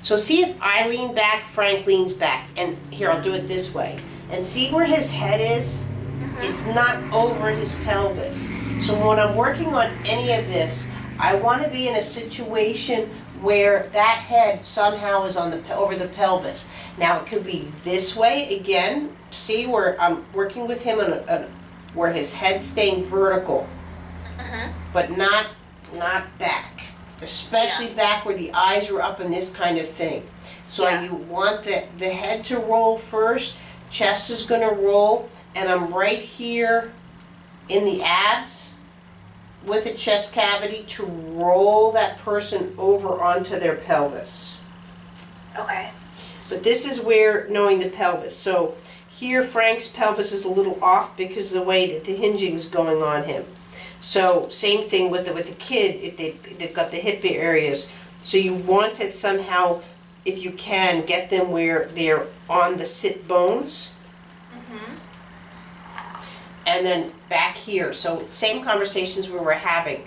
So see if I lean back, Frank leans back. And here, I'll do it this way. And see where his head is? It's not over his pelvis. So when I'm working on any of this, I want to be in a situation where that head somehow is on the over the pelvis. Now it could be this way again. See where I'm working with him on where his head's staying vertical, but not back. Especially back where the eyes are up and this kind of thing. So you want the head to roll first, chest is going to roll, and I'm right here in the abs with the chest cavity to roll that person over onto their pelvis. Okay. But this is where knowing the pelvis. So here Frank's pelvis is a little off because of the way that the hinging is going on him. So same thing with the kid, if they've got the hip areas. So you want to somehow, if you can, get them where they're on the sit bones. And then back here. So same conversations we were having.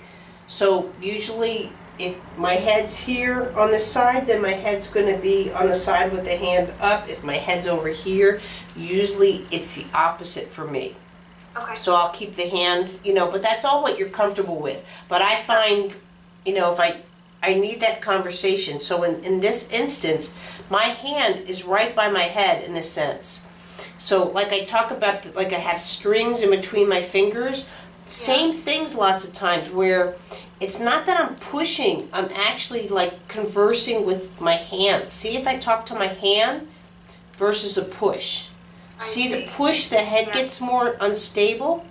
So usually if my head's here on this side, then my head's going to be on the side with the hand up. If my head's over here, usually it's the opposite for me. Okay. So I'll keep the hand, but that's all what you're comfortable with. But I find, if I need that conversation. So in this instance, my hand is right by my head in a sense. So like I talk about, like I have strings in between my fingers, same things lots of times where it's not that I'm pushing, I'm actually like conversing with my hand. See if I talk to my hand versus a push. See the push, the head gets more unstable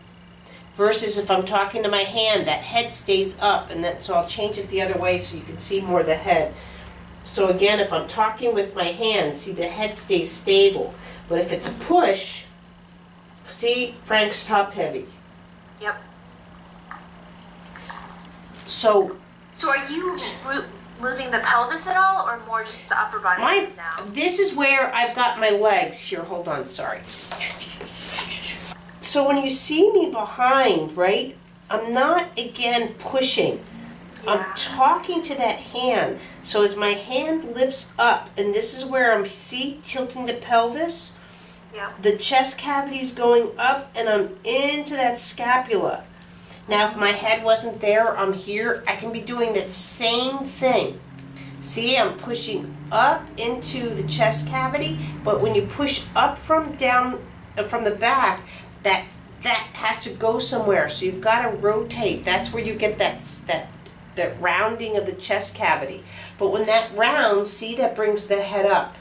versus if I'm talking to my hand, that head stays up. And so I'll change it the other way so you can see more of the head. So again, if I'm talking with my hand, see the head stays stable. But if it's a push, see Frank's top heavy. Yep. So are you moving the pelvis at all, or more just the upper body now? This is where I've got my legs. Here, hold on, sorry. So when you see me behind, right, I'm not, again, pushing. Yeah. I'm talking to that hand. So as my hand lifts up, and this is where I'm, tilting the pelvis, the chest cavity's going up, and I'm into that scapula. Now, if my head wasn't there, I'm here, I can be doing that same thing. See, I'm pushing up into the chest cavity, but when you push up from the back, that has to go somewhere. So you've got to rotate. That's where you get that rounding of the chest cavity. But when that rounds, see, that brings the head up.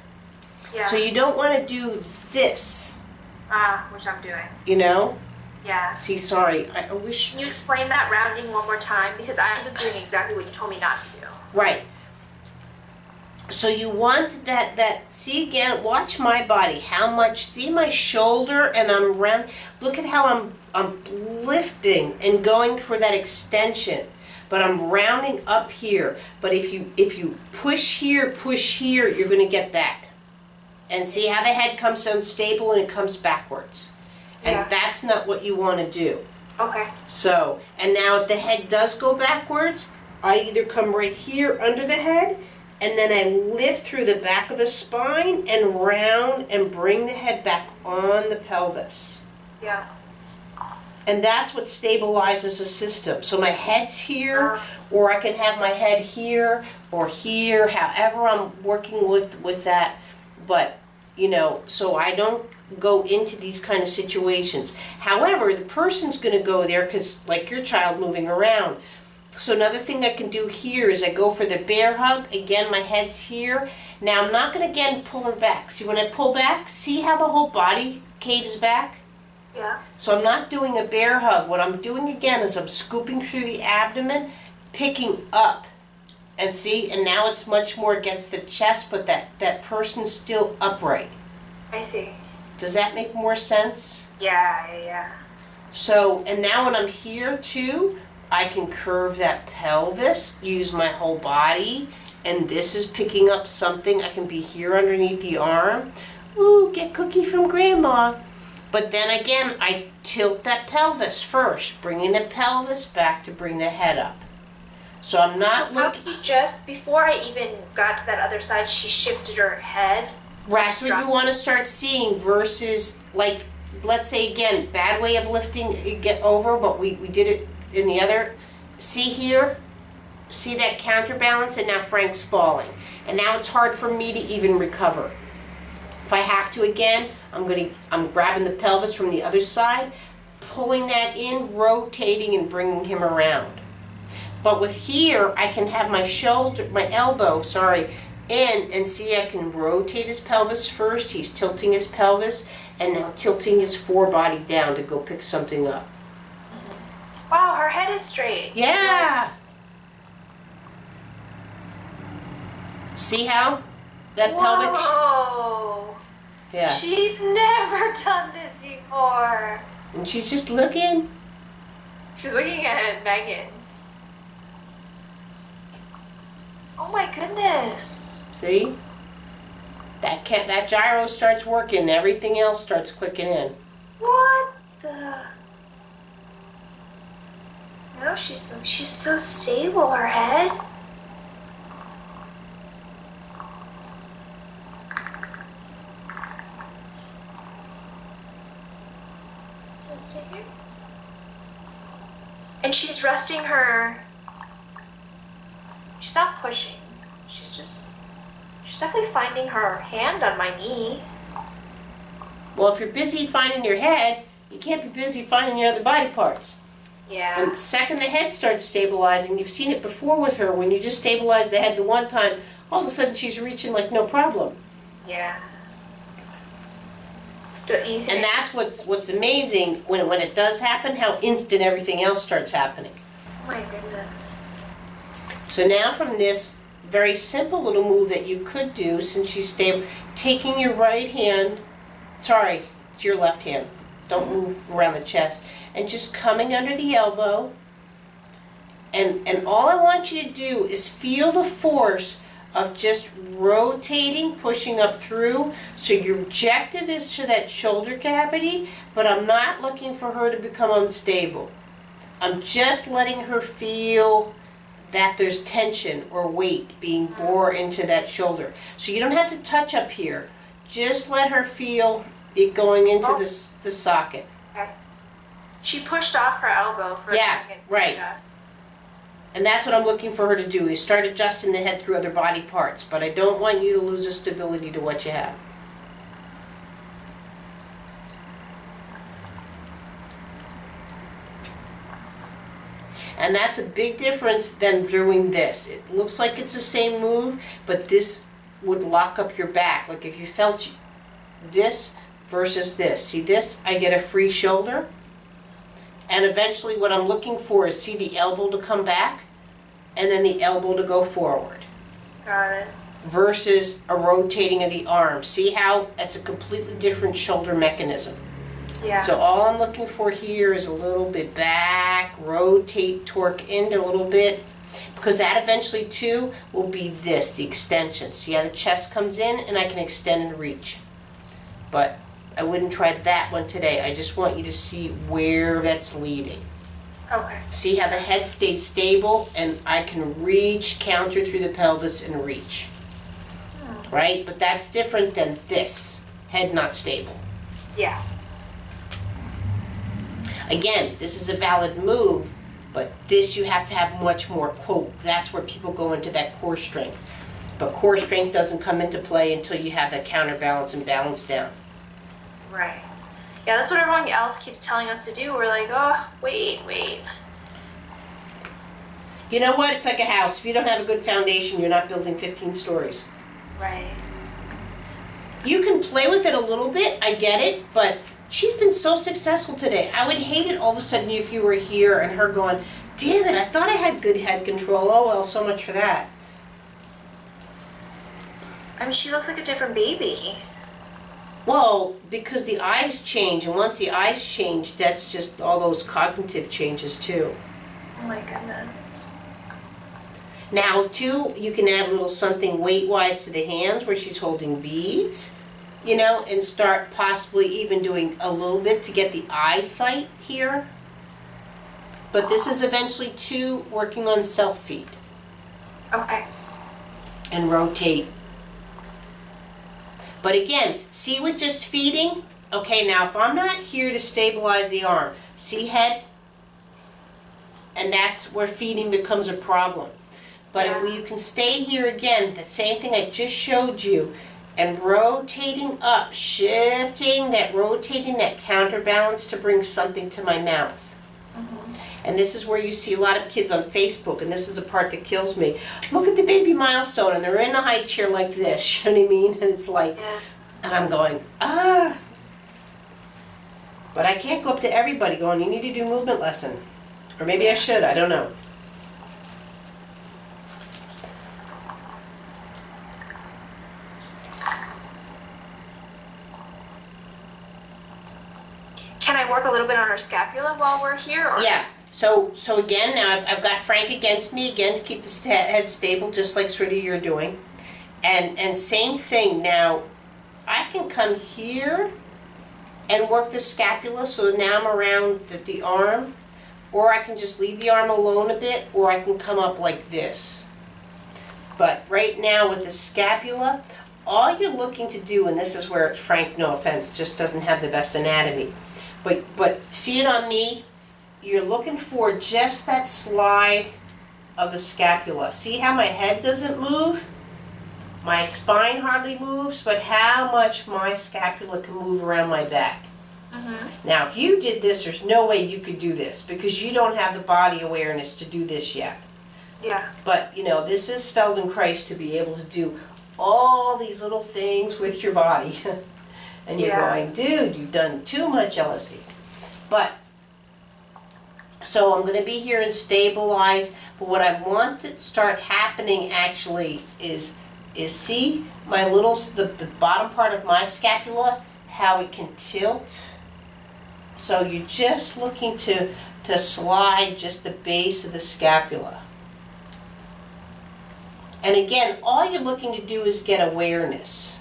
Yeah. So you don't want to do this. Which I'm doing. Yeah. See, sorry, I wish... Can you explain that rounding one more time? Because I was doing exactly what you told me not to do. Right. So you want that, see again, watch my body, how much, see my shoulder and I'm round, look at how I'm lifting and going for that extension. But I'm rounding up here. But if you push here, you're going to get that. And see how the head comes unstable and it comes backwards. And that's not what you want to do. Okay. So, and now if the head does go backwards, I either come right here under the head, and then I lift through the back of the spine and round and bring the head back on the pelvis. Yeah. And that's what stabilizes the system. So my head's here, or I can have my head here or here, however I'm working with that. But, so I don't go into these kind of situations. However, the person's going to go there because, like your child moving around. So another thing I can do here is I go for the bear hug. Again, my head's here. Now I'm not going to, again, pull her back. See, when I pull back, see how the whole body caves back? Yeah. So I'm not doing a bear hug. What I'm doing, again, is I'm scooping through the abdomen, picking up. And see, and now it's much more against the chest, but that person's still upright. I see. Does that make more sense? Yeah. So, and now when I'm here too, I can curve that pelvis, use my whole body, and this is picking up something. I can be here underneath the arm. Ooh, get cookie from grandma. But then again, I tilt that pelvis first, bringing the pelvis back to bring the head up. So I'm So not how looking. she just, before I even got to that other side, she shifted her head. That's what you want to start seeing versus, like, let's say again, bad way of lifting it get over, but we did it in the other. See here? See that counterbalance? And now Frank's falling. And now it's hard for me to even recover. If I have to again, I'm grabbing the pelvis from the other side, pulling that in, rotating and bringing him around. But with here, I can have my elbow, in, and see I can rotate his pelvis first. He's tilting his pelvis, and now tilting his forebody down to go pick something up. Wow, her head is straight. Yeah. See how that pelvic? Whoa. Yeah. She's never done this before. And she's just looking. She's looking at Megan. Oh my goodness. See? That gyro starts working. Everything else starts clicking in. What the? No, she's so stable. Her head. Let's see here. And she's resting her. She's not pushing. She's definitely finding her hand on my knee. Well, if you're busy finding your head, you can't be busy finding your other body parts. Yeah. And the second the head starts stabilizing, you've seen it before with her, when you just stabilize the head the one time, all of a sudden she's reaching like no problem. Yeah. Don't you think? And that's what's amazing when it does happen, how instant everything else starts happening. Oh my goodness. So now from this very simple little move that you could do, since she's stable, taking your right hand, it's your left hand, don't move around the chest, and just coming under the elbow, and all I want you to do is feel the force of just rotating, pushing up through. So your objective is to that shoulder cavity, but I'm not looking for her to become unstable. I'm just letting her feel that there's tension or weight being bore into that shoulder. So you don't have to touch up here. Just let her feel it going into the socket. Okay. She pushed off her elbow for a second. Right. Adjust. And that's what I'm looking for her to do, is start adjusting the head through other body parts. But I don't want you to lose the stability to what you have. And that's a big difference than doing this. It looks like it's the same move, but this would lock up your back. Like if you felt this versus this. See this? I get a free shoulder. And eventually what I'm looking for is see the elbow to come back and then the elbow to go forward. Got it. Versus a rotating of the arm. See how that's a completely different shoulder mechanism. Yeah. So all I'm looking for here is a little bit back, rotate, torque in a little bit, because that eventually too will be this, the extension. See how the chest comes in and I can extend and reach. But I wouldn't try that one today. I just want you to see where that's leading. Okay. See how the head stays stable and I can reach, counter through the pelvis and reach. Right? But that's different than this, head not stable. Yeah. Again, this is a valid move, but this you have to have much more, quote, that's where people go into that core strength. But core strength doesn't come into play until you have that counterbalance and balance down. Right. Yeah, that's what everyone else keeps telling us to do. We're like, oh, wait. You know what? It's like a house. If you don't have a good foundation, you're not building 15 stories. Right. You can play with it a little bit, I get it, but she's been so successful today. I would hate it all of a sudden if you were here and her going, damn it, I thought I had good head control. Oh, well, so much for that. I mean, she looks like a different baby. Well, because the eyes change, and once the eyes change, that's just all those cognitive changes too. Oh my goodness. Now, too, you can add a little something weight-wise to the hands where she's holding beads, you know, and start possibly even doing a little bit to get the eyesight here. But this is eventually 2 working on self-feed. Okay. And rotate. But again, see with just feeding? Okay, now if I'm not here to stabilize the arm, see head? And that's where feeding becomes a problem. But if you can stay here again, that same thing I just showed you, and rotating up, shifting that, rotating that counterbalance to bring something to my mouth. And this is where you see a lot of kids on Facebook, and this is the part that kills me. Look at the baby milestone, and they're in the high chair like this, you know what I mean? And it's like, and I'm going, ah. But I can't go up to everybody going, you need to do movement lesson. Or maybe I should, I don't know. Can I work a little bit on her scapula while we're here? Or? Yeah. So again, now I've got Frank against me again to keep the head stable, just like sort of you're doing. And same thing. Now, I can come here and work the scapula, so now I'm around the arm, or I can just leave the arm alone a bit, or I can come up like this. But right now with the scapula, all you're looking to do, and this is where Frank, no offense, just doesn't have the best anatomy, but see it on me, you're looking for just that slide of the scapula. See how my head doesn't move? My spine hardly moves, but how much my scapula can move around my back. Now, if you did this, there's no way you could do this because you don't have the body awareness to do this yet. Yeah. But, you know, this is Feldenkrais to be able to do all these little things with your body. And you're going, dude, you've done too much LSD. But, so I'm going to be here and stabilize. But what I want to start happening actually is see my little, the bottom part of my scapula, how it can tilt. So you're just looking to slide just the base of the scapula. And again, all you're looking to do is get awareness.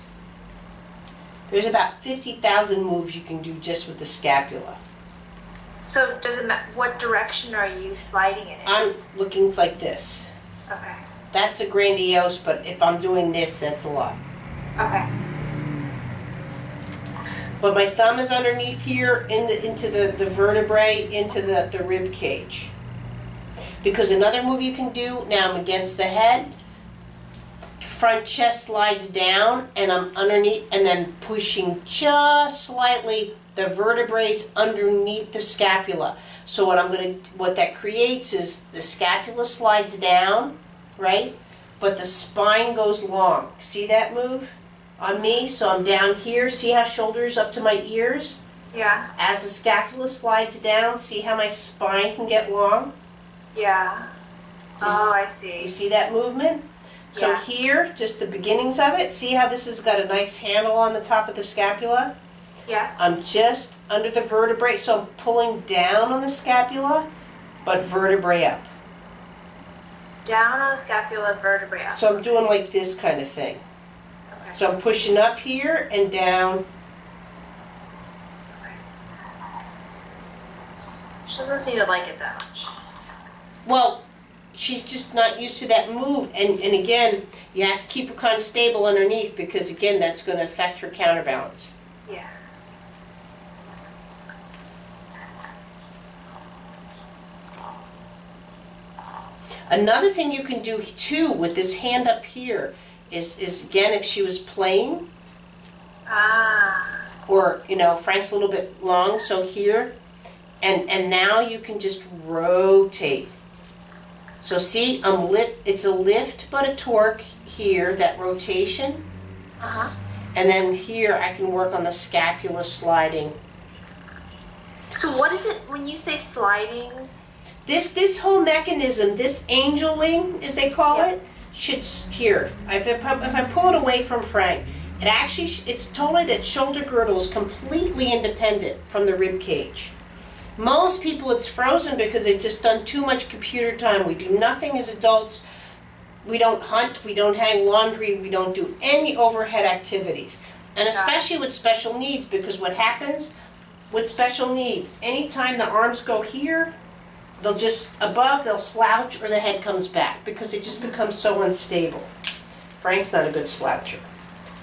There's about 50,000 moves you can do just with the scapula. So does it matter, what direction are you sliding it in? I'm looking like this. Okay. That's a grandiose, but if I'm doing this, that's a lot. Okay. But my thumb is underneath here into the vertebrae, into the rib cage. Because another move you can do, now I'm against the head, front chest slides down and I'm underneath and then pushing just slightly the vertebrae underneath the scapula. So what that creates is the scapula slides down, right? But the spine goes long. See that move on me? So I'm down here. See how shoulders up to my ears? Yeah. As the scapula slides down, see how my spine can get long? Yeah. Oh, I see. You see that movement? So here, just the beginnings of it, see how this has got a nice handle on the top of the scapula? Yeah. I'm just under the vertebrae, so I'm pulling down on the scapula, but vertebrae up. Down on the scapula, vertebrae up. So I'm doing like this kind of thing. Okay. So I'm pushing up here and down. Okay. She doesn't seem to like it that much. Well, she's just not used to that move. And again, you have to keep her kind of stable underneath because, again, that's going to affect her counterbalance. Yeah. Another thing you can do, too, with this hand up here is again, if she was playing, or, you know, Frank's a little bit long, so here, and now you can just rotate. So see, it's a lift but a torque here, that rotation. And then here I can work on the scapula sliding. So what is it when you say sliding? This whole mechanism, this angel wing, as they call it, should here. If I pull it away from Frank, it's totally that shoulder girdle is completely independent from the rib cage. Most people, it's frozen because they've just done too much computer time. We do nothing as adults. We don't hunt, we don't hang laundry, we don't do any overhead activities. And especially with special needs, because what happens with special needs, anytime the arms go here, they'll just, above, they'll slouch or the head comes back because it just becomes so unstable. Frank's not a good sloucher.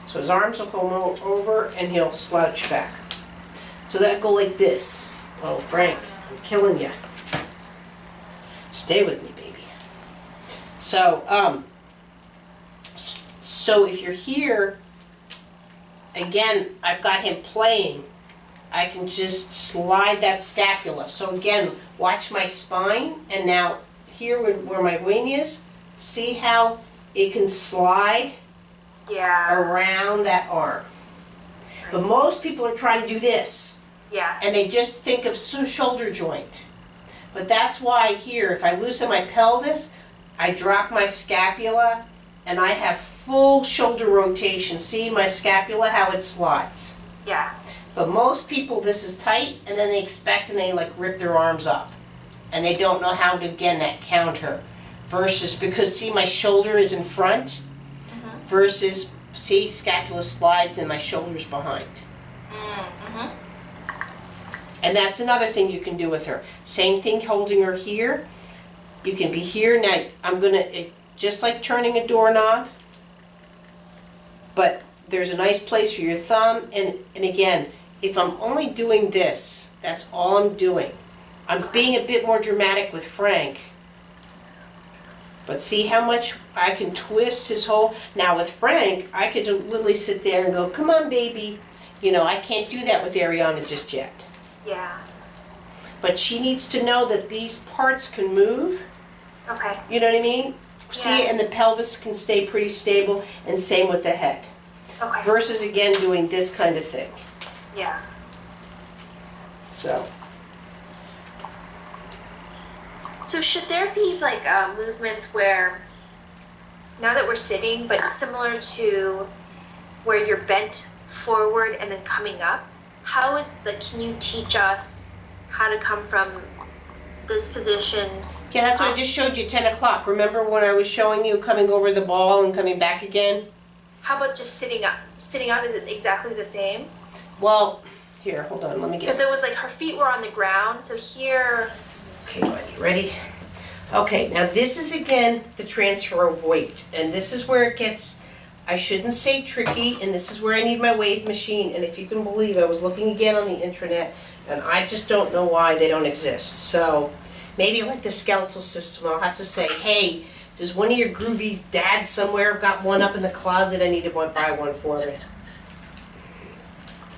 So his arms will go over and he'll slouch back. So that'll go like this. Oh, Frank, I'm killing you. Stay with me, baby. So, so if you're here, again, I've got him playing. I can just slide that scapula. So again, watch my spine, and now here where my wing is, see how it can slide around that arm. But most people are trying to do this. Yeah. And they just think of shoulder joint. But that's why here, if I loosen my pelvis, I drop my scapula, and I have full shoulder rotation. See my scapula, how it slides. Yeah. But most people, this is tight, and then they expect and they like rip their arms up. And they don't know how to, again, that counter. Versus, because see my shoulder is in front, versus, see, scapula slides and my shoulder's behind. And that's another thing you can do with her. Same thing, holding her here. You can be here. Now, I'm gonna, just like turning a doorknob, but there's a nice place for your thumb. And again, if I'm only doing this, that's all I'm doing. I'm being a bit more dramatic with Frank. But see how much I can twist his whole... Now with Frank, I could literally sit there and go, come on, baby. You know, I can't do that with Ariana just yet. Yeah. But she needs to know that these parts can move. Okay. You know what I mean? See, and the pelvis can stay pretty stable, and same with the head. Okay. Versus, again, doing this kind of thing. Yeah. So... So should there be like movements where, now that we're sitting, but similar to where you're bent forward and then coming up, can you teach us how to come from this position? Yeah, that's what I just showed you, 10 o'clock. Remember when I was showing you coming over the ball and coming back again? How about just sitting up? Sitting up, is it exactly the same? Well, here, hold on, let me get... Because it was like her feet were on the ground, so here... Okay, buddy, ready? Okay, now this is again the transfer of weight, and this is where it gets, I shouldn't say tricky, and this is where I need my wave machine, and if you can believe, I was looking again on the internet, and I just don't know why they don't exist. So, maybe like the Skeletal System, I'll have to say, hey, does one of your groovy dads somewhere got one up in the closet? I need to buy one for me.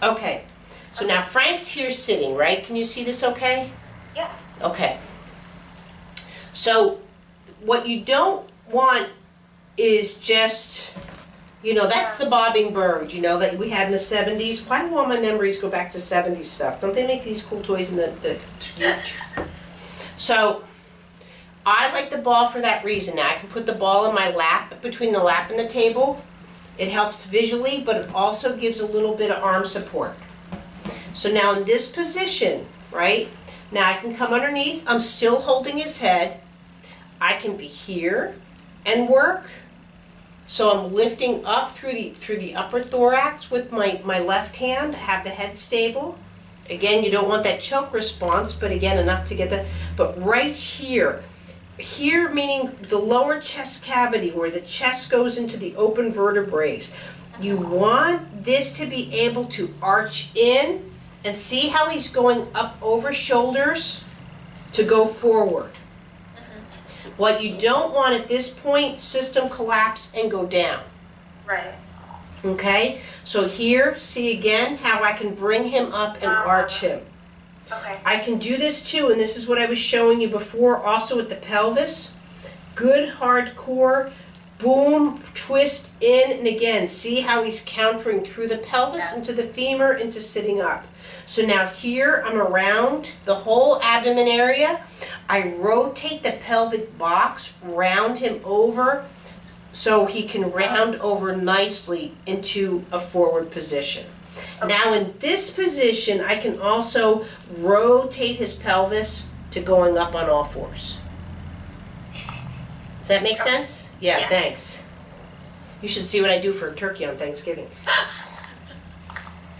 Okay, so now Frank's here sitting, right? Can you see this okay? Yeah. Okay. So, what you don't want is just, you know, that's the bobbing bird, you know, that we had in the 70s. Why do all my memories go back to 70s stuff? Don't they make these cool toys in the So, I like the ball for that reason. Now, I can put the ball in my lap, between the lap and the table. It helps visually, but it also gives a little bit of arm support. So now in this position, right? Now I can come underneath, I'm still holding his head. I can be here and work. So I'm lifting up through the upper thorax with my left hand, have the head stable. Again, you don't want that choke response, but again, enough to get the, but right here meaning the lower chest cavity where the chest goes into the open vertebrae. You want this to be able to arch in. And see how he's going up over shoulders to go forward. What you don't want at this point, system collapse and go down. Right. Okay? So here, see again how I can bring him up and arch him. Okay. I can do this too, and this is what I was showing you before, also with the pelvis. Good hard core, boom, twist in, and again, see how he's countering through the pelvis into the femur into sitting up. So now here, I'm around the whole abdomen area. I rotate the pelvic box, round him over, so he can round over nicely into a forward position. Okay. Now in this position, I can also rotate his pelvis to going up on all fours. Does that make sense? Yeah, thanks. You should see what I do for a turkey on Thanksgiving.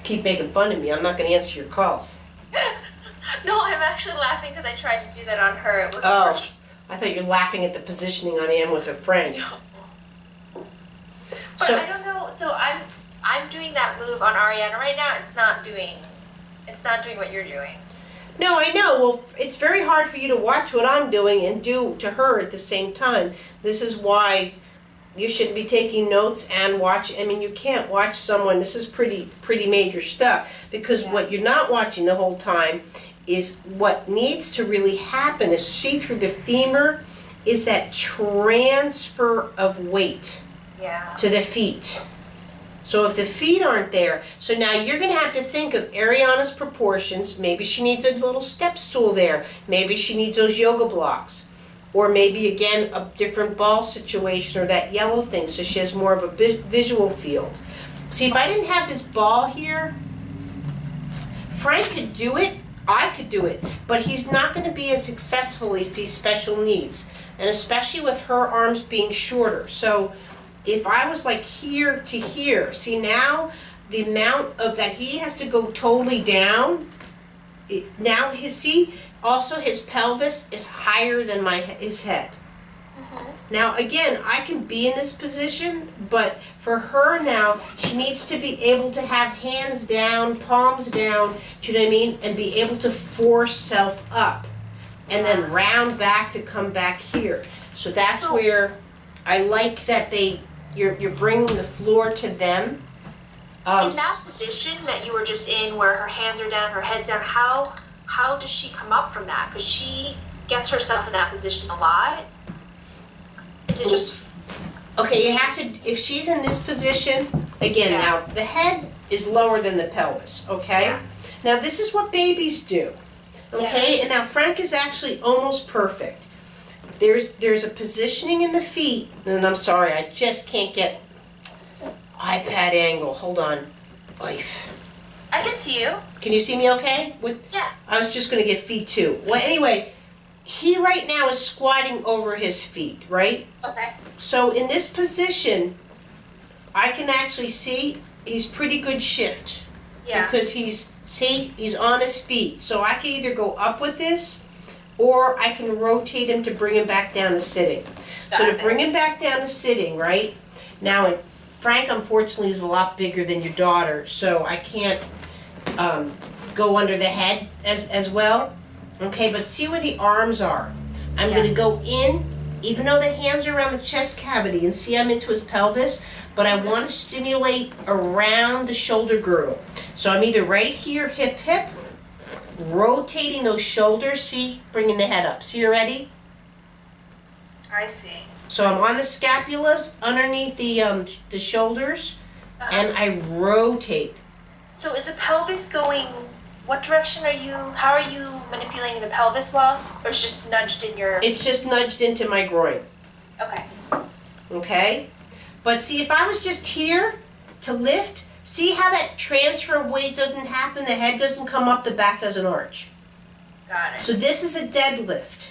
Keep making fun of me. I'm not going to answer your calls. No, I'm actually laughing because I tried to do that on her. It wasn't Oh, working. I thought you were laughing at the positioning I am with a friend. But So, I don't know. So I'm doing that move on Ariana right now. It's not doing what you're doing. no, I know. Well, it's very hard for you to watch what I'm doing and do to her at the same time. This is why you should be taking notes and watch. I mean, you can't watch someone. This is pretty major stuff because Yeah. what you're not watching the whole time is what needs to really happen is see through the femur is that transfer of weight Yeah. to the feet. So if the feet aren't there, so now you're going to have to think of Ariana's proportions. Maybe she needs a little step stool there. Maybe she needs those yoga blocks. Or maybe, again, a different ball situation or that yellow thing so she has more of a visual field. See, if I didn't have this ball here, Frank could do it, I could do it, but he's not going to be as successful as these special needs, and especially with her arms being shorter. So if I was like here to here, see now the amount of that he has to go totally down, now also his pelvis is higher than his head. Now again, I can be in this position, but for her now, she needs to be able to have hands down, palms down, do you know what I mean? And be able to force self up and then round back to come back here. So that's where I like that you're bringing the floor to them. In that position that you were just in where her hands are down, her head's down, how does she come up from that? Because she gets herself in that position a lot. Is it just... Okay, you have to, if she's in this position, again, Yeah. now the head is lower than the pelvis, okay? Yeah. Now this is what babies do, okay? Yeah. And now Frank is actually almost perfect. There's a positioning in the feet, and I'm sorry, I just can't get iPad angle. Hold on. Oif. I can see you. Can you see me okay? Yeah. I was just going to get feet too. Well, anyway, he right now is squatting over his feet, right? Okay. So in this position, I can actually see he's pretty good shift. Yeah. Because he's on his feet. So I can either go up with this, or I can rotate him to bring him back down to sitting. So to bring him back down to sitting, right? Now, Frank, unfortunately, is a lot bigger than your daughter, so I can't go under the head as well. Okay, but see where the arms are. I'm going to go in, even though the hands are around the chest cavity, and see I'm into his pelvis, but I want to stimulate around the shoulder girdle. So I'm either right here, hip, hip, rotating those shoulders, see, bringing the head up. See already? I see. So I'm on the scapulas, underneath the shoulders, and I rotate. So is the pelvis going, what direction how are you manipulating the pelvis well? Or it's just nudged in your... It's just nudged into my groin, Okay. okay? But see, if I was just here to lift, see how that transfer of weight doesn't happen? The head doesn't come up, the back doesn't arch. Got it. So this is a deadlift.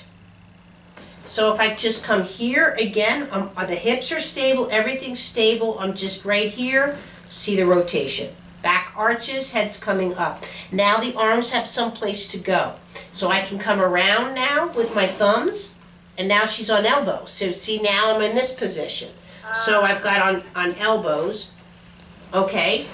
So if I just come here, again, the hips are stable, everything's stable, I'm just right here, see the rotation. Back arches, head's coming up. Now the arms have some place to go. So I can come around now with my thumbs, and now she's on elbows. So see, now I'm in this position. So I've got on elbows, okay?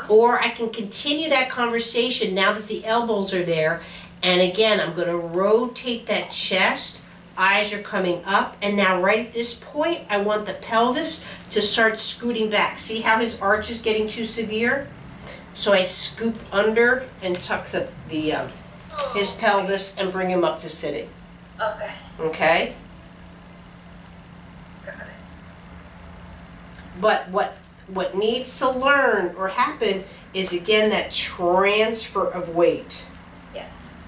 Or I can continue that conversation now that the elbows are there. And again, I'm gonna rotate that chest, eyes are coming up, and now right at this point, I want the pelvis to start scooting back. See how his arch is getting too severe? So I scoop under and tuck his pelvis and bring him up to sitting. Okay. Okay? Got it. But what needs to learn or happen is again that transfer of weight. Yes.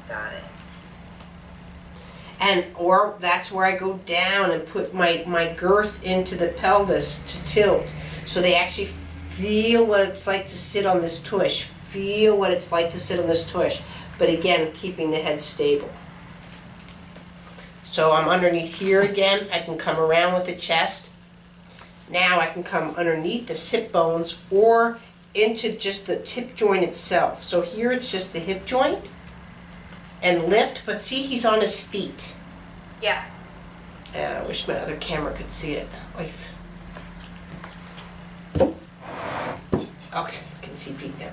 Got it. Or that's where I go down and put my girth into the pelvis to tilt. So they actually feel what it's like to sit on this tush. Feel what it's like to sit on this tush. But again, keeping the head stable. So I'm underneath here again. I can come around with the chest. Now I can come underneath the sit bones, or into just the hip joint itself. So here it's just the hip joint and lift, but see he's on his feet. Yeah. I wish my other camera could see it. Okay, you can see feet now.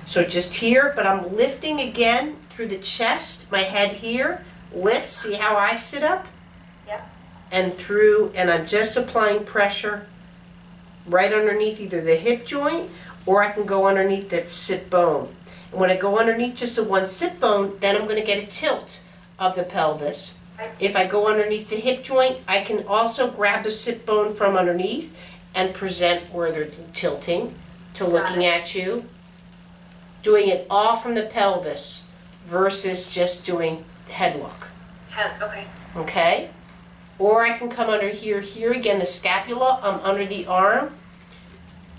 So just here, but I'm lifting again through the chest, my head here, lift, see how I sit up? Yep. And through, and I'm just applying pressure right underneath either the hip joint, or I can go underneath that sit bone. And when I go underneath just the one sit bone, then I'm gonna get a tilt of the pelvis. If I go underneath the hip joint, I can also grab the sit bone from underneath and present where they're tilting to looking at you. Doing it all from the pelvis versus just doing headlock. Okay. Okay? Or I can come under here, here again, the scapula, I'm under the arm.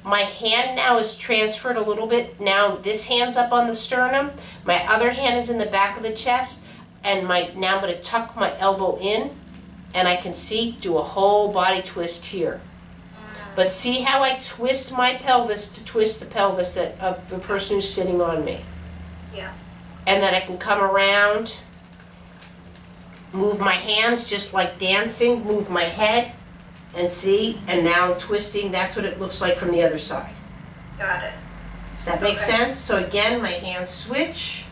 My hand now is transferred a little bit. Now this hand's up on the sternum. My other hand is in the back of the chest. And now I'm going to tuck my elbow in. And I can do a whole body twist here. But see how I twist my pelvis to twist the pelvis of the person who's sitting on me. Yeah. And then I can come around, move my hands just like dancing, move my head, and see, and now I'm twisting. That's what it looks like from the other side. Got it. Does that make sense? So again, my hands switch.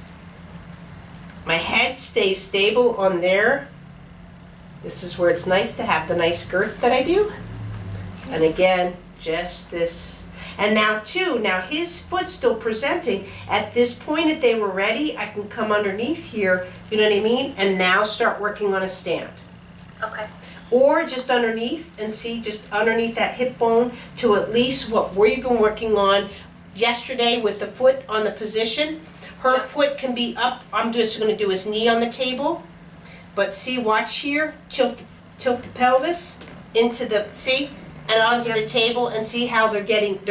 My head stays stable on there. This is where it's nice to have the nice girth that I do. And again, just this. And now his foot's still presenting. At this point, if they were ready, I can come underneath here, you know what I mean? And now start working on a stand. Okay. Or just underneath, and see, just underneath that hip bone to at least where you've been working on yesterday with the foot on the position. Her foot can be up. I'm just going to do his knee on the table. But see, watch here, tilt the pelvis into the, see? And onto the table, and see how they're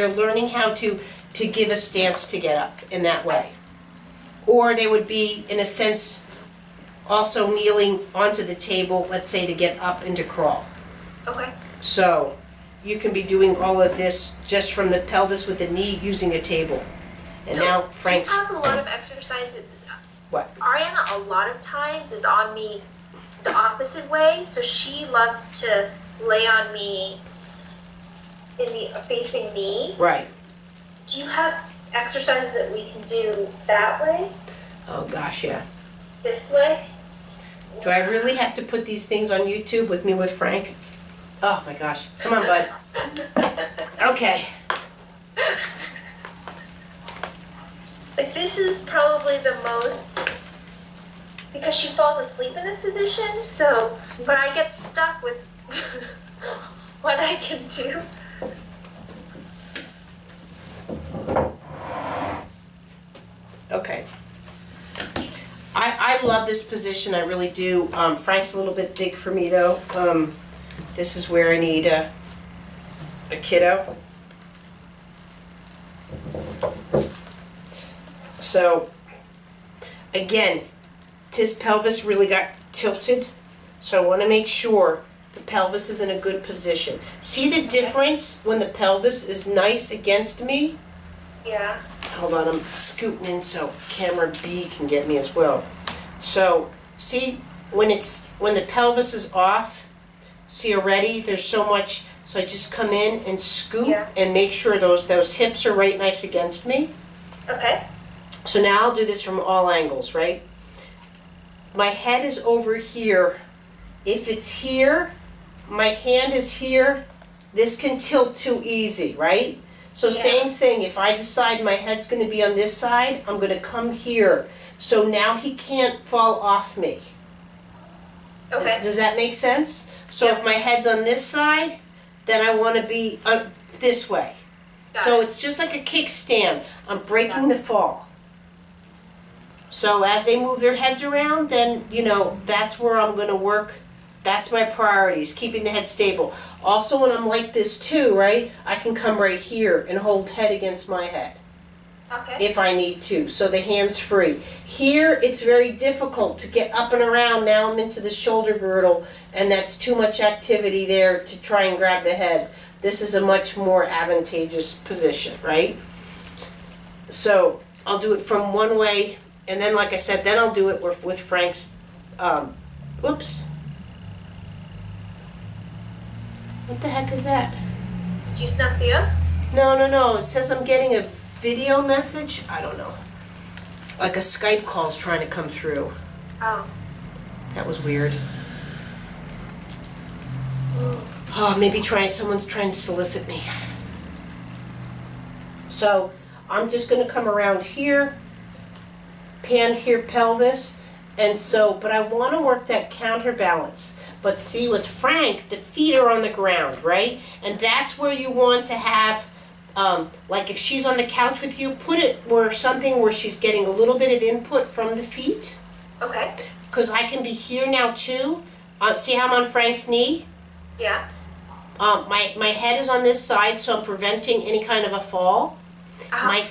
learning how to give a stance to get up in that way. Or they would be, in a sense, also kneeling onto the table, let's say to get up and to crawl. Okay. So you can be doing all of this just from the pelvis with the knee using a table. And so now Frank's. Do you have a lot of exercises? What? Ariana, a lot of times, is on me the opposite way, so she loves to lay on me facing me. Right. Do you have exercises that we can do that way? Oh gosh, yeah. This way? Do I really have to put these things on YouTube with me with Frank? Oh my gosh. Come on, bud. Okay. Like, this is probably the most, because she falls asleep in this position, so when I get stuck with what I can do. Okay. I love this position, I really do. Frank's a little bit big for me though. This is where I need a kiddo. So, again, his pelvis really got tilted, so I want to make sure the pelvis is in a good position. See the difference when the pelvis is nice against me? Yeah. Hold on, I'm scooting in so camera B can get me as well. So, see, when the pelvis is off, see already, there's so much, so I just come in and scoop and make sure those hips are right nice against me. Okay. So now I'll do this from all angles, right? My head is over here. If it's here, my hand is here, this can tilt too easy, right? So same thing, if I decide my head's going to be on this side, I'm going to come here. So now he can't fall off me. Okay. Does that make sense? So if my head's on this side, then I want to be this way. So it's just like a kickstand. I'm breaking the fall. So as they move their heads around, then, that's where I'm going to work. That's my priorities, keeping the head stable. Also, when I'm like this too, right, I can come right here and hold head against my head. Okay. If I need to, so the hand's free. Here, it's very difficult to get up and around. Now I'm into the shoulder girdle, and that's too much activity there to try and grab the head. This is a much more advantageous position, right? So I'll do it from one way, and then like I said, then I'll do it with Frank's, oops. What the heck is that? Do you not see us? No, it says I'm getting a video message. I don't know. Like a Skype call's trying to come through. Oh. That was weird. Oh, maybe someone's trying to solicit me. So I'm just gonna come around here, pan here pelvis, and so, but I wanna work that counterbalance. But see, with Frank, the feet are on the ground, right? And that's where you want to have, like if she's on the couch with you, put it where something where she's getting a little bit of input from the feet. Okay. Because I can be here now too. See how I'm on Frank's knee? Yeah. My head is on this side, so I'm preventing any kind of a fall. My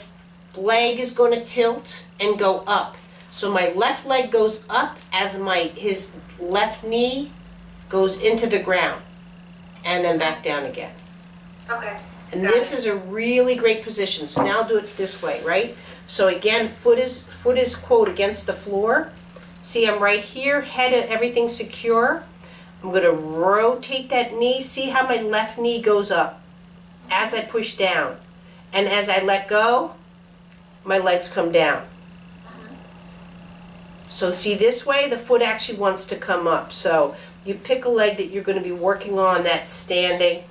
leg is going to tilt and go up. So my left leg goes up as his left knee goes into the ground, and then back down again. Okay. And this is a really great position. So now I'll do it this way, right? So again, foot is quote against the floor. See, I'm right here, head and everything secure. I'm going to rotate that knee. See how my left knee goes up as I push down. And as I let go, my legs come down. So see, this way the foot actually wants to come up. So you pick a leg that you're going to be working on that's standing.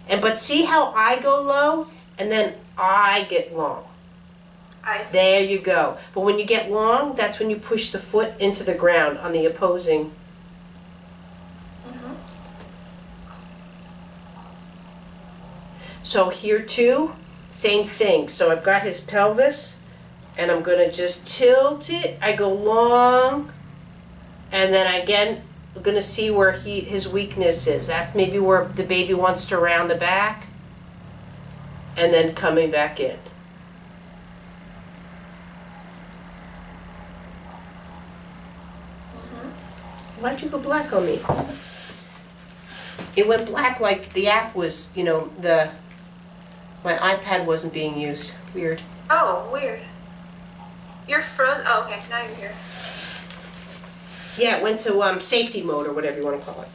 But see how I go low and then I get long. I see. There you go. But when you get long, that's when you push the foot into the ground on the opposing. So here too, same thing. So I've got his pelvis, and I'm going to just tilt it. I go long, and then again, I'm going to see where his weakness is. That's maybe where the baby wants to round the back, and then coming back in. Why'd you go black on me? It went black like the app was, my iPad wasn't being used. Weird. Oh, weird. You're frozen. Oh, okay. Now you're here. Yeah, it went to safety mode or whatever you want to call it.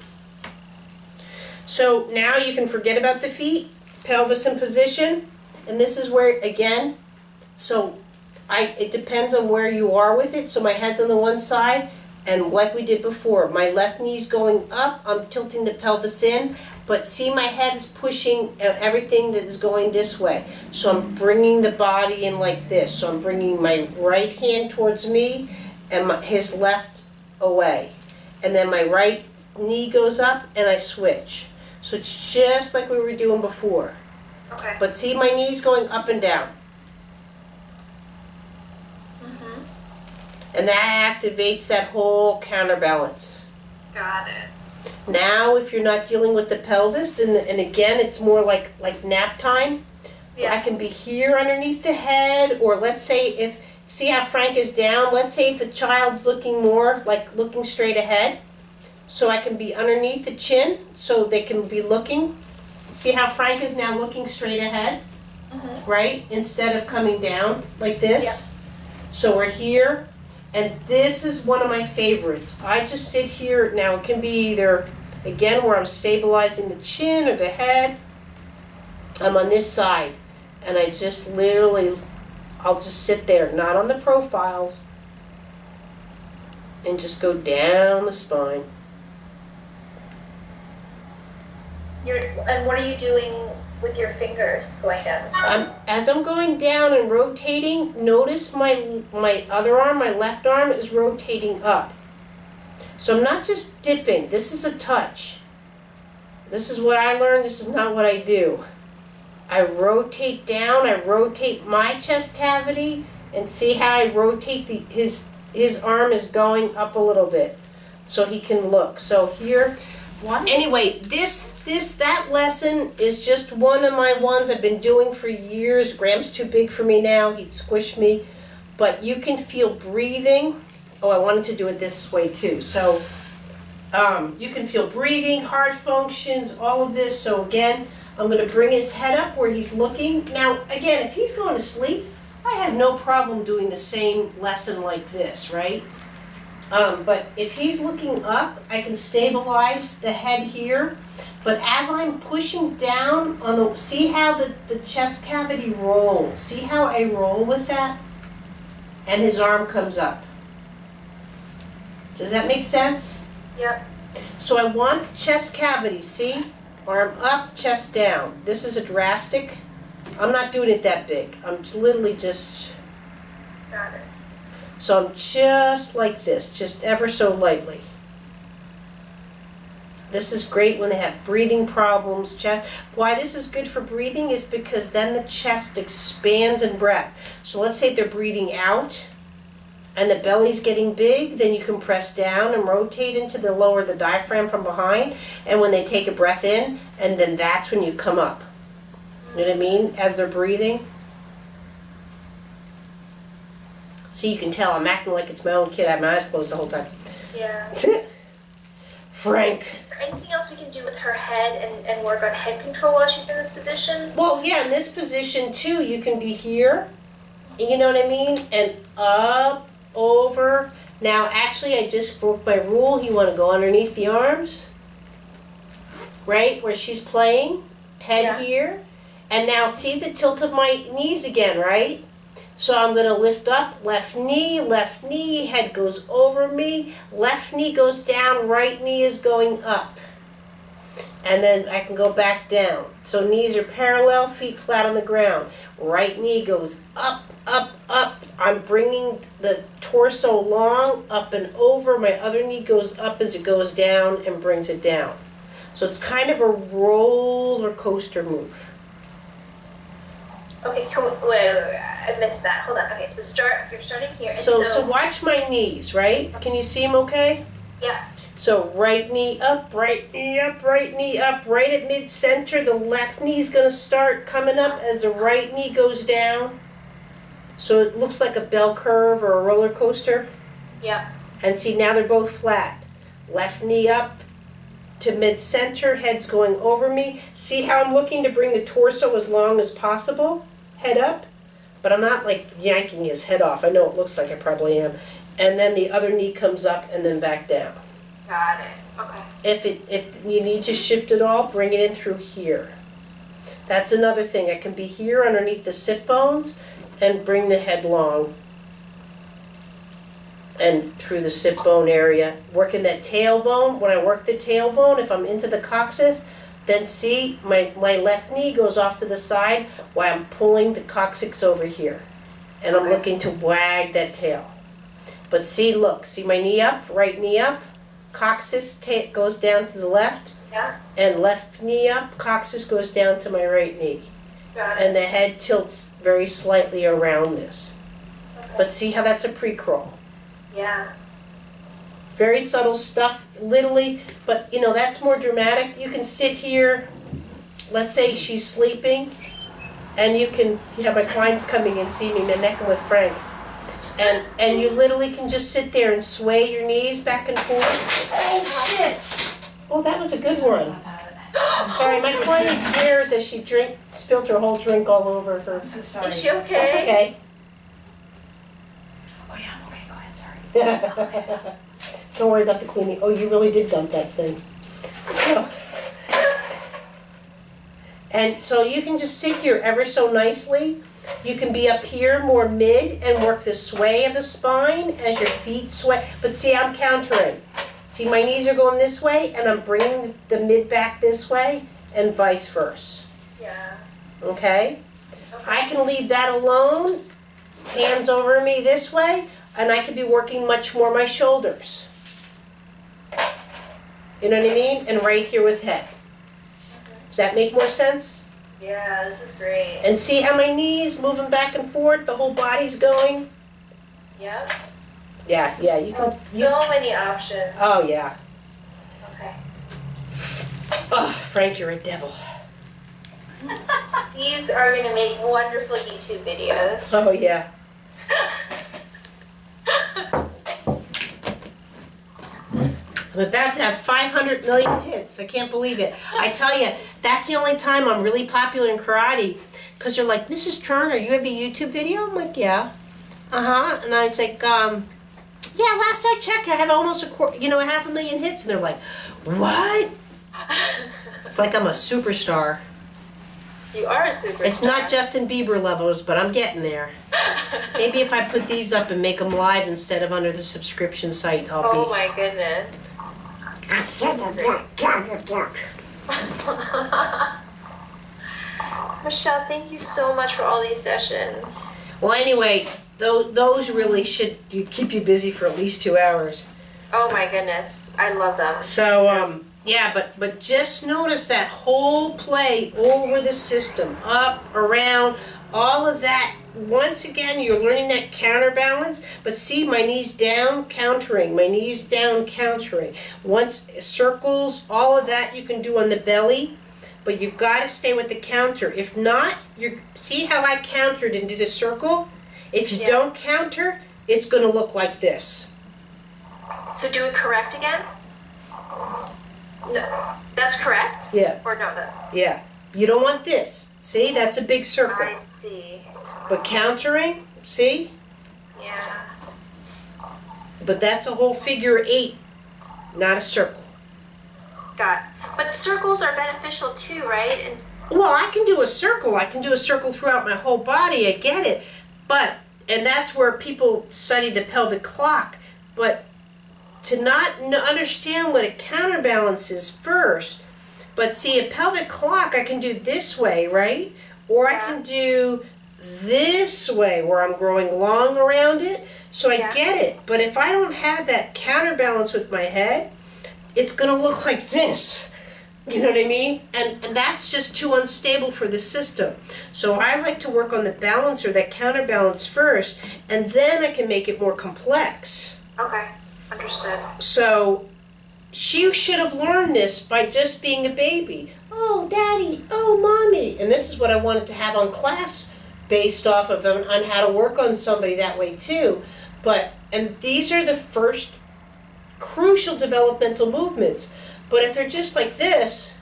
So now you can forget about the feet, pelvis in position, and this is where, again, so it depends on where you are with it. So my head's on the one side, and like we did before, my left knee's going up, I'm tilting the pelvis in, but see my head is pushing everything that is going this way. So I'm bringing the body in like this. So I'm bringing my right hand towards me and his left away. And then my right knee goes up and I switch. So it's just like we were doing before. Okay. But see my knees going up and down. And that activates that whole counterbalance. Got it. Now, if you're not dealing with the pelvis, and again, it's more like nap time, Yeah. I can be here underneath the head, or let's say see how Frank is down, let's say if the child's looking more, like looking straight ahead, so I can be underneath the chin, so they can be looking. See how Frank is now looking straight ahead, right? Instead of coming down like this. Yeah. So we're here. And this is one of my favorites. I just sit here, now it can be either, again, where I'm stabilizing the chin or the head. I'm on this side, and I just literally, I'll just sit there, not on the profiles, and just go down the spine. And what are you doing with your fingers going down the spine? As I'm going down and rotating, notice my other arm, my left arm, is rotating up. So I'm not just dipping. This is a touch. This is what I learned. This is not what I do. I rotate down. I rotate my chest cavity, and see how I rotate his arm is going up a little bit, so he can look. So here. What? Anyway, that lesson is just one of my ones I've been doing for years. Graham's too big for me now. He'd squish me. But you can feel breathing. Oh, I wanted to do it this way too. So you can feel breathing, heart functions, all of this. So again, I'm gonna bring his head up where he's looking. Now, again, if he's going to sleep, I have no problem doing the same lesson like this, right? But if he's looking up, I can stabilize the head here. But as I'm pushing down on the, see how the chest cavity rolls? See how I roll with that? And his arm comes up. Does that make sense? Yep. So I want chest cavity, see? Arm up, chest down. This is a drastic. I'm not doing it that big. I'm literally just, Got it. so I'm just like this, just ever so lightly. This is great when they have breathing problems. Why this is good for breathing is because then the chest expands in breath. So let's say they're breathing out and the belly's getting big, then you can press down and rotate into the lower the diaphragm from behind. And when they take a breath in, and then that's when you come up. You know what I mean? As they're breathing. See, you can tell I'm acting like it's my own kid. I have my eyes closed the whole time. Yeah. Frank. Is there anything else we can do with her head and work on head control while she's in this position? Well, yeah, in this position too, you can be here. You know what I mean? And up, over. Now, actually, I just broke my rule. You want to go underneath the arms. Right? Where she's playing. Head here. And now see the tilt of my knees again, right? So I'm going to lift up, left knee, head goes over me, left knee goes down, right knee is going up. And then I can go back down. So knees are parallel, feet flat on the ground. Right knee goes up, up, up. I'm bringing the torso long, up and over. My other knee goes up as it goes down and brings it down. So it's kind of a roller coaster move. Okay, wait, I missed that. Hold on. Okay, so you're starting here. And So watch my knees, right? Can you see them okay? Yeah. So right knee up, right knee up, right knee up, right at mid-center. The left knee's gonna start coming up as the right knee goes down. So it looks like a bell curve or a roller coaster. Yeah. And see, now they're both flat. Left knee up to mid-center, head's going over me. See how I'm looking to bring the torso as long as possible? Head up. But I'm not like yanking his head off. I know it looks like I probably am. And then the other knee comes up and then back down. Got it. Okay. If you need to shift it all, bring it in through here. That's another thing. I can be here underneath the sit bones and bring the head long and through the sit bone area. Working that tailbone. When I work the tailbone, if I'm into the coccyx, then see my left knee goes off to the side while I'm pulling the coccyx over here. And I'm looking to wag that tail. But see, look, see my knee up, right knee up, coccyx goes down to the left, and left knee up, coccyx goes down to my right knee. Got it. And the head tilts very slightly around this. Okay. But see how that's a pre-crawl. Yeah. Very subtle stuff, literally, but you know, that's more dramatic. You can sit here, let's say she's sleeping, and you can have my clients coming and see me necking with Frank. And you literally can just sit there and sway your knees back and forth. Oh shit! Oh, that was a good Sorry one. about that. Sorry, my client swears as she spilled her whole drink all over her. I'm so sorry. Is she okay? That's okay. Oh yeah, I'm okay. Go ahead. Sorry. Don't worry about the cleaning. Oh, you really did dump that thing. So you can just sit here ever so nicely. You can be up here more mid and work the sway of the spine as your feet sway. But see, I'm countering. See, my knees are going this way and I'm bringing the mid back this way and vice versa. Yeah. Okay? I can leave that alone, hands over me this way, and I can be working much more my shoulders. You know what I mean? And right here with head. Does that make more sense? Yeah, this is great. And see how my knees moving back and forth, the whole body's going? Yep. Yeah, you can. Oh, so many options. Oh, yeah. Okay. Oh, Frank, you're a devil. These are going to make wonderful YouTube videos. Oh, yeah. But that's at 500 million hits. I can't believe it. I tell you, that's the only time I'm really popular in karate. Because they're like, Mrs. Turner, you have a YouTube video? I'm like, yeah. Uh-huh. And I was like, yeah, last I checked, I have almost a 500,000 hits. And they're like, what? It's like I'm a superstar. You are a superstar. It's not Justin Bieber levels, but I'm getting there. Maybe if I put these up and make them live instead of under the subscription site, I'll be... Oh my goodness. Michelle, thank you so much for all these sessions. Well, anyway, those really should keep you busy for at least 2 hours. Oh my goodness, I love them. So, yeah, but just notice that whole play over the system, up, around, all of that. Once again, you're learning that counterbalance, but see, my knees down, countering, my knees down, countering. Once circles, all of that you can do on the belly, but you've got to stay with the counter. If not, see how I countered and did a circle? If you don't counter, it's going to look like this. So do it correct again? No, that's correct? Yeah. Or no, that? Yeah. You don't want this. See, that's a big circle. I see. But countering, see? Yeah. But that's a whole figure 8, not a circle. Got it. But circles are beneficial too, right? And Well, I can do a circle. I can do a circle throughout my whole body. I get it. And that's where people study the pelvic clock. But to not understand what a counterbalance is first, but see, a pelvic clock I can do this way, right? Or I can do this way where I'm growing long around it. So I get it. But if I don't have that counterbalance with my head, it's going to look like this. You know what I mean? And that's just too unstable for the system. So I like to work on the balancer, that counterbalance first, and then I can make it more complex. okay, understood. So she should have learned this by just being a baby. Oh, daddy, oh, mommy. And this is what I wanted to have on class based off of on how to work on somebody that way too. And these are the first crucial developmental movements. But if they're just like this,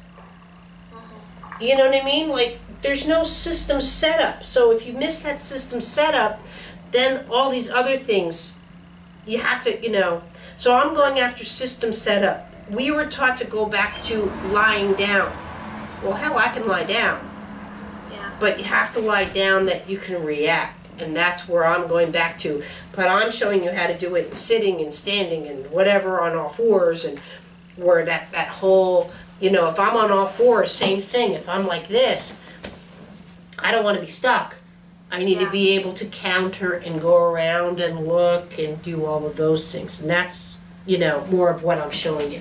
you know what I mean? Like, there's no system setup. So if you miss that system setup, then all these other things, you have to, So I'm going after system setup. We were taught to go back to lying down. Well, hell, I can lie down. Yeah. But you have to lie down that you can react. And that's where I'm going back to. But I'm showing you how to do it sitting and standing and whatever on all fours, and where that whole, if I'm on all fours, same thing. If I'm like this, I don't want to be stuck. I need to be able to counter and go around and look and do all of those things. And that's, more of what I'm showing you.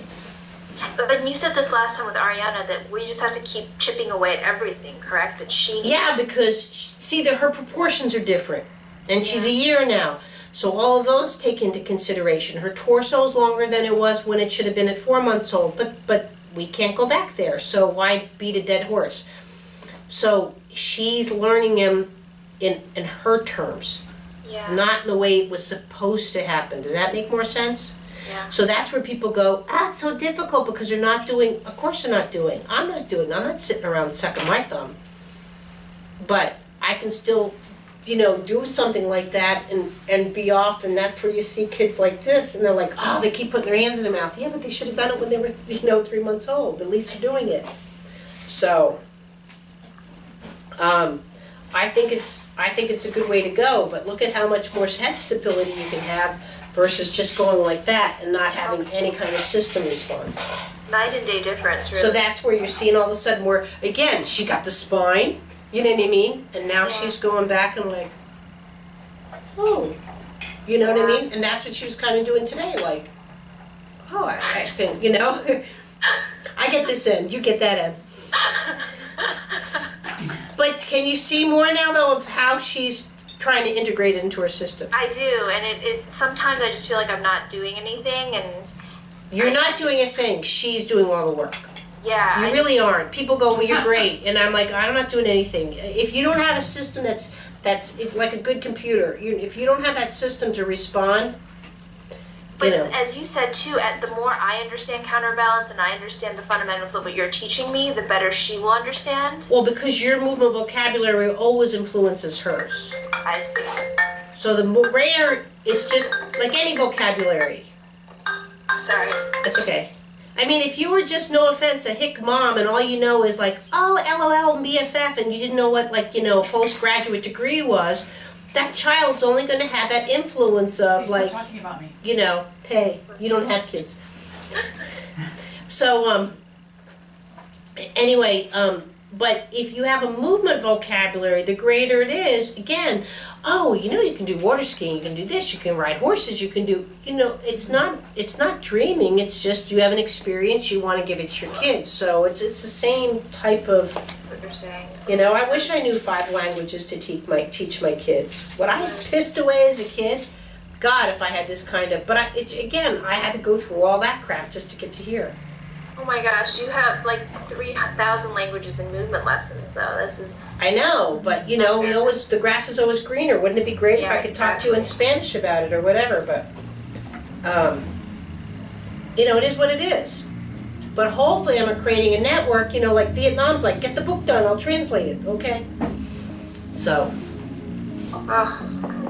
But you said this last time with Ariana that we just have to keep chipping away at everything, correct? That she Yeah, because, see, her proportions are different. And she's a year now. So all of those take into consideration. Her torso is longer than it was when it should have been at 4 months old. But we can't go back there. So why beat a dead horse? So she's learning him in her terms. Yeah. Not in the way it was supposed to happen. Does that make more sense? Yeah. So that's where people go, it's so difficult because you're not doing, of course you're not doing. I'm not sitting around sucking my thumb. But I can still, do something like that and be off, and that's where you see kids like this, and they're like, oh, they keep putting their hands in their mouth. Yeah, but they should have done it when they were, 3 months old. At least you're doing it. So, I think it's a good way to go, but look at how much more head stability you can have versus just going like that and not having any kind of system response. Night and day difference, really. So that's where you're seeing all of a sudden where, again, she got the spine, you know what I mean? And now she's going back and like, oh, you know what I mean? And that's what she was kind of doing today, like, oh, I can, I get this end, you get that end. But can you see more now, though, of how she's trying to integrate it into her system? I do, and it sometimes I just feel like I'm not doing anything, and You're not doing a thing. She's doing all the work. yeah, You really aren't. People go, well, you're great. And I'm like, I'm not doing anything. If you don't have a system that's it's like a good computer, if you don't have that system to respond, But you know. as you said too, the more I understand counterbalance and I understand the fundamentals of what you're teaching me, the better she will understand. Well, because your movement vocabulary always influences hers. I see. So the greater, it's just like any vocabulary. Sorry. That's okay. I mean, if you were just, no offense, a hick mom and all you know is like, oh, LOL and BFF, and you didn't know what, like, you know, a postgraduate degree was, that child's only going to have that influence of, He's like, still talking about me. you know, hey, you don't have kids. So, anyway, but if you have a movement vocabulary, the greater it is, again, oh, you know, you can do water skiing, you can do this, you can ride horses, you can do, you know, it's not dreaming, it's just you have an experience, you want to give it to your kids. So it's the same type of, What you're saying. you know, I wish I knew 5 languages to teach my kids. What I pissed away as a kid, God, if I had this kind of, but again, I had to go through all that crap just to get to here. Oh my gosh, you have like 3,000 languages in movement lessons though. This is. I know, but you know, the grass is always greener. Wouldn't it be great if Yeah, I could talk to you in Spanish about it or whatever? But, you know, it is what it is. But hopefully I'm creating a network, you know, like Vietnam's like, get the book done, I'll translate it, okay? So, Oh,